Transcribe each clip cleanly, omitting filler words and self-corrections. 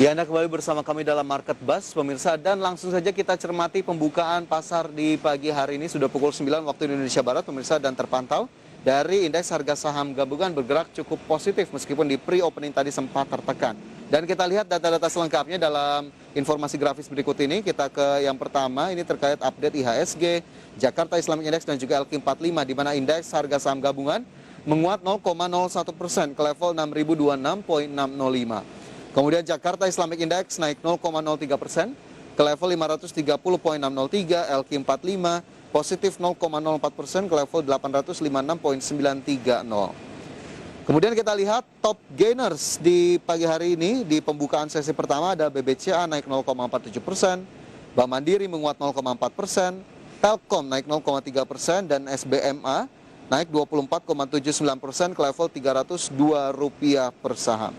Ya, Anda kembali bersama kami dalam Market Buzz, pemirsa, dan langsung saja kita cermati pembukaan pasar di pagi hari ini. Sudah pukul 9 waktu Indonesia Barat, pemirsa, dan terpantau dari indeks harga saham gabungan bergerak cukup positif meskipun di pre-opening tadi sempat tertekan. Dan kita lihat data-data selengkapnya dalam informasi grafis berikut ini. Kita ke yang pertama, ini terkait update IHSG, Jakarta Islamic Index dan juga LQ45, di mana indeks harga saham gabungan menguat 0,01% ke level 6.026,605. Kemudian Jakarta Islamic Index naik 0,03% ke level 530.603, LQ45 positif 0,04% ke level 856.930. Kemudian kita lihat top gainers di pagi hari ini. Di pembukaan sesi pertama ada BBCA naik 0,47%, Bank Mandiri menguat 0,4%, Telkom naik 0,3%, dan SBMA naik 24,79% ke level Rp302 per saham.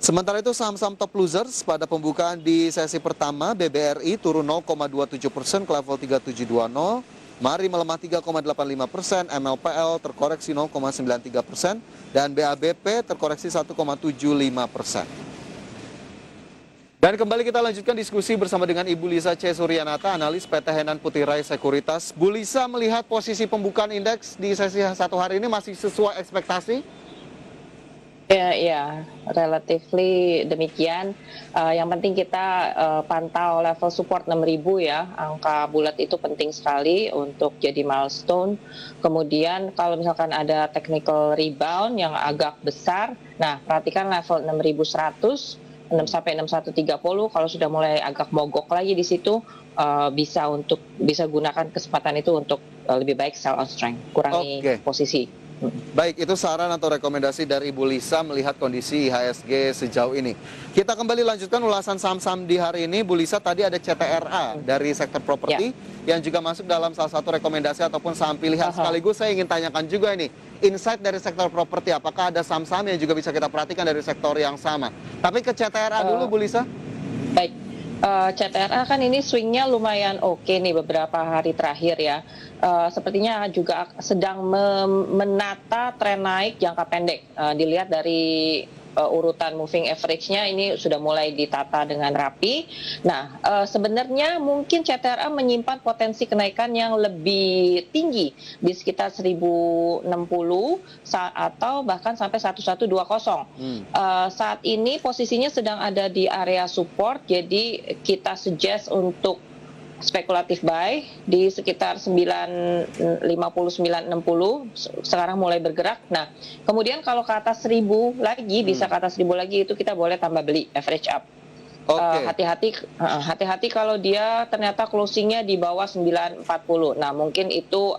Sementara itu saham-saham top losers pada pembukaan di sesi pertama, BBRI turun 0,27% ke level 3720, Mari melemah 3,85%, MLPL terkoreksi 0,93%, dan BABP terkoreksi 1,75%. Dan kembali kita lanjutkan diskusi bersama dengan Ibu Lisa C. Suryanata, analis PT Henan Putih Rai Sekuritas. Bu Lisa, melihat posisi pembukaan indeks di sesi satu hari ini masih sesuai ekspektasi? Ya, relatively demikian. Yang penting kita pantau level support 6.000 ya. Angka bulat itu penting sekali untuk jadi milestone. Kemudian kalau misalkan ada technical rebound yang agak besar, nah perhatikan level 6.100, 6 sampai 6130. Kalau sudah mulai agak mogok lagi di situ, bisa gunakan kesempatan itu untuk lebih baik sell on strength, kurangi posisi. Baik, itu saran atau rekomendasi dari Ibu Lisa melihat kondisi IHSG sejauh ini. Kita kembali lanjutkan ulasan saham-saham di hari ini. Bu Lisa, tadi ada CTRA dari sektor properti yang juga masuk dalam salah satu rekomendasi ataupun saham pilihan. Sekaligus saya ingin tanyakan juga ini, insight dari sektor properti, apakah ada saham-saham yang juga bisa kita perhatikan dari sektor yang sama? Tapi ke CTRA dulu, Bu Lisa. Baik. CTRA kan ini swingnya lumayan oke nih beberapa hari terakhir ya. Sepertinya juga sedang menata tren naik jangka pendek. Dilihat dari urutan moving average-nya ini sudah mulai ditata dengan rapi. Nah, sebenarnya mungkin CTRA menyimpan potensi kenaikan yang lebih tinggi di sekitar 1060 atau bahkan sampai 1120. Saat ini posisinya sedang ada di area support, jadi kita suggest untuk spekulatif buy di sekitar 950, 960, sekarang mulai bergerak. Nah, kemudian kalau ke atas 1000 lagi, bisa ke atas 1000 lagi, itu kita boleh tambah beli, average up. Hati-hati kalau dia ternyata closingnya di bawah 940. Nah, mungkin itu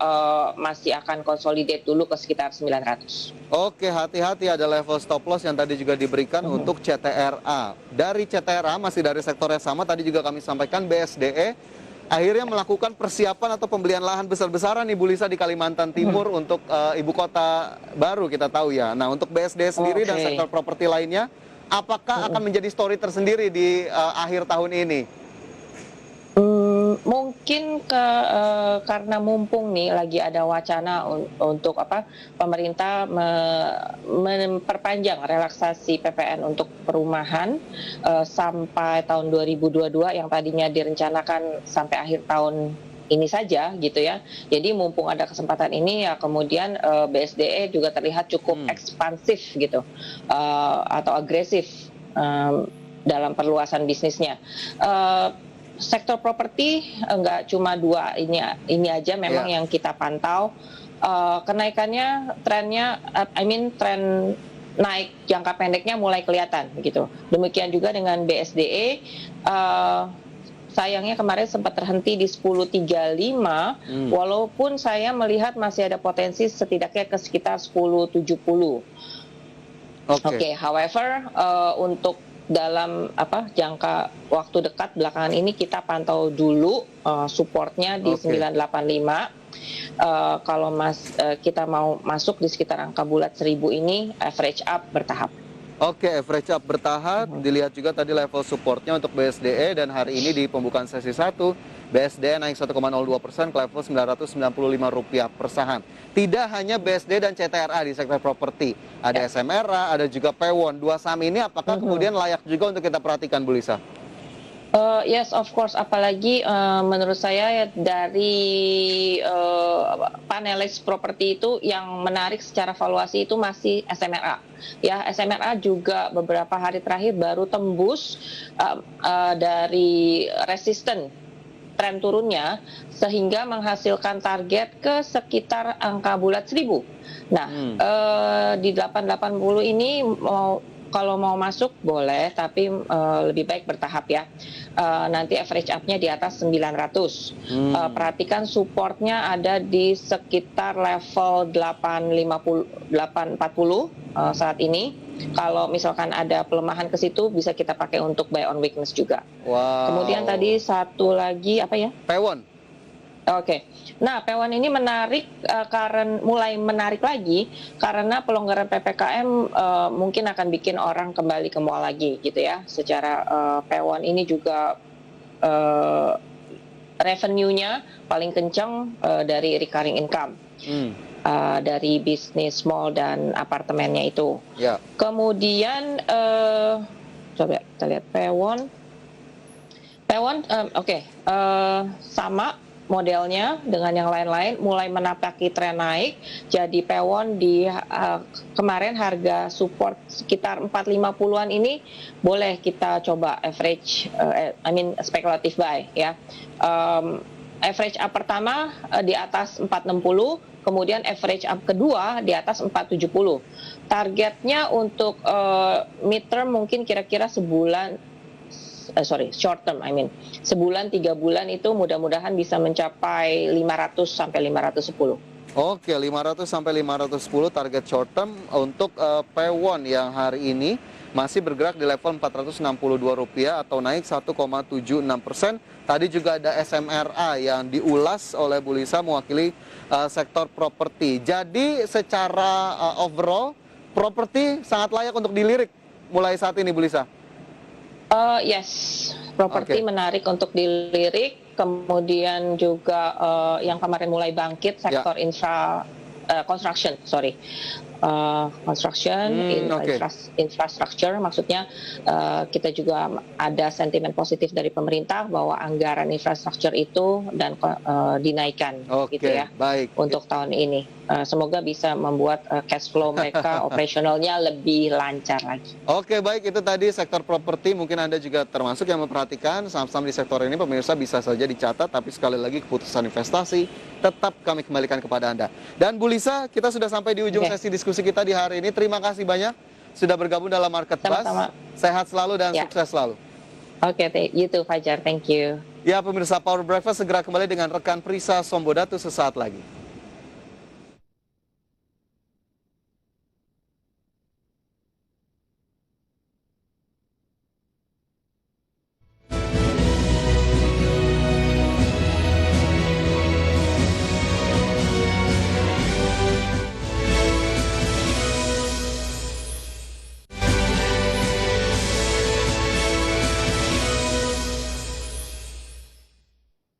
masih akan consolidate dulu ke sekitar 900. Oke, hati-hati, ada level stop loss yang tadi juga diberikan untuk CTRA. Dari CTRA, masih dari sektor yang sama, tadi juga kami sampaikan BSDE akhirnya melakukan persiapan atau pembelian lahan besar-besaran Ibu Lisa di Kalimantan Timur untuk ibu kota baru, kita tahu ya. Nah, untuk BSDE sendiri dan sektor properti lainnya, apakah akan menjadi story tersendiri di akhir tahun ini? Mungkin karena mumpung nih lagi ada wacana untuk pemerintah memperpanjang relaksasi PPN untuk perumahan sampai tahun 2022 yang tadinya direncanakan sampai akhir tahun ini saja gitu ya. Jadi mumpung ada kesempatan ini ya, kemudian BSDE juga terlihat cukup ekspansif gitu atau agresif dalam perluasan bisnisnya. Sektor properti nggak cuma dua ini aja memang yang kita pantau. Kenaikannya, tren naik jangka pendeknya mulai kelihatan begitu. Demikian juga dengan BSDE. Sayangnya kemarin sempat terhenti di 1035, walaupun saya melihat masih ada potensi setidaknya ke sekitar 1070. However, untuk dalam jangka waktu dekat belakangan ini kita pantau dulu supportnya di 985. Kalau kita mau masuk di sekitar angka bulat 1000 ini, average up bertahap. Average up bertahap. Dilihat juga tadi level supportnya untuk BSDE, dan hari ini di pembukaan sesi 1 BSD naik 1,02% ke level Rp995 per saham. Tidak hanya BSD dan CTRA di sektor properti, ada SMRA, ada juga Pewon. Dua saham ini apakah kemudian layak juga untuk kita perhatikan, Bu Lisa? Yes, of course. Apalagi menurut saya ya, dari panelis properti itu yang menarik secara valuasi itu masih SMRA. Ya, SMRA juga beberapa hari terakhir baru tembus dari resisten tren turunnya sehingga menghasilkan target ke sekitar angka bulat 1000. Nah, di 880 ini kalau mau masuk boleh, tapi lebih baik bertahap ya. Nanti average up-nya di atas 900. Perhatikan supportnya ada di sekitar level 840 saat ini. Kalau misalkan ada pelemahan ke situ, bisa kita pakai untuk buy on weakness juga. Wow. Kemudian tadi satu lagi apa ya? Pewon. Oke. Nah, Pewon ini menarik karena mulai menarik lagi karena pelonggaran PPKM mungkin akan bikin orang kembali ke mall lagi gitu ya. Secara Pewon ini juga revenue-nya paling kencang dari recurring income. Dari bisnis mall dan apartemennya itu. Ya. Kemudian coba kita lihat Pewon. Sama modelnya dengan yang lain-lain mulai menapaki tren naik. Jadi Pewon di kemarin harga support sekitar 450-an ini boleh kita coba average, speculative buy ya. Average up pertama di atas 460, kemudian average up kedua di atas 470. Targetnya untuk midterm mungkin kira-kira short term, sebulan 3 bulan itu mudah-mudahan bisa mencapai 500 sampai 510. Oke, 500 sampai 510 target short term untuk Pewon yang hari ini masih bergerak di level Rp462 atau naik 1,76%. Tadi juga ada SMRA yang diulas oleh Bu Lisa mewakili sektor properti. Jadi secara overall properti sangat layak untuk dilirik mulai saat ini, Bu Lisa. Yes, properti menarik untuk dilirik. Kemudian juga yang kemarin mulai bangkit sektor construction, infrastructure, maksudnya kita juga ada sentimen positif dari pemerintah bahwa anggaran infrastruktur itu dan dinaikkan gitu ya. Baik. Untuk tahun ini. Semoga bisa membuat cash flow mereka operasionalnya lebih lancar lagi. Oke, baik, itu tadi sektor properti. Mungkin Anda juga termasuk yang memperhatikan saham-saham di sektor ini. Pemirsa bisa saja dicatat, tapi sekali lagi keputusan investasi tetap kami kembalikan kepada Anda. Dan Bu Lisa, kita sudah sampai di ujung sesi diskusi kita di hari ini. Terima kasih banyak sudah bergabung dalam Market Buzz. Sehat selalu dan sukses selalu. Oke, you too Fajar, thank you. Ya, pemirsa, Power Breakfast segera kembali dengan rekan Prisa Sombodatu sesaat lagi.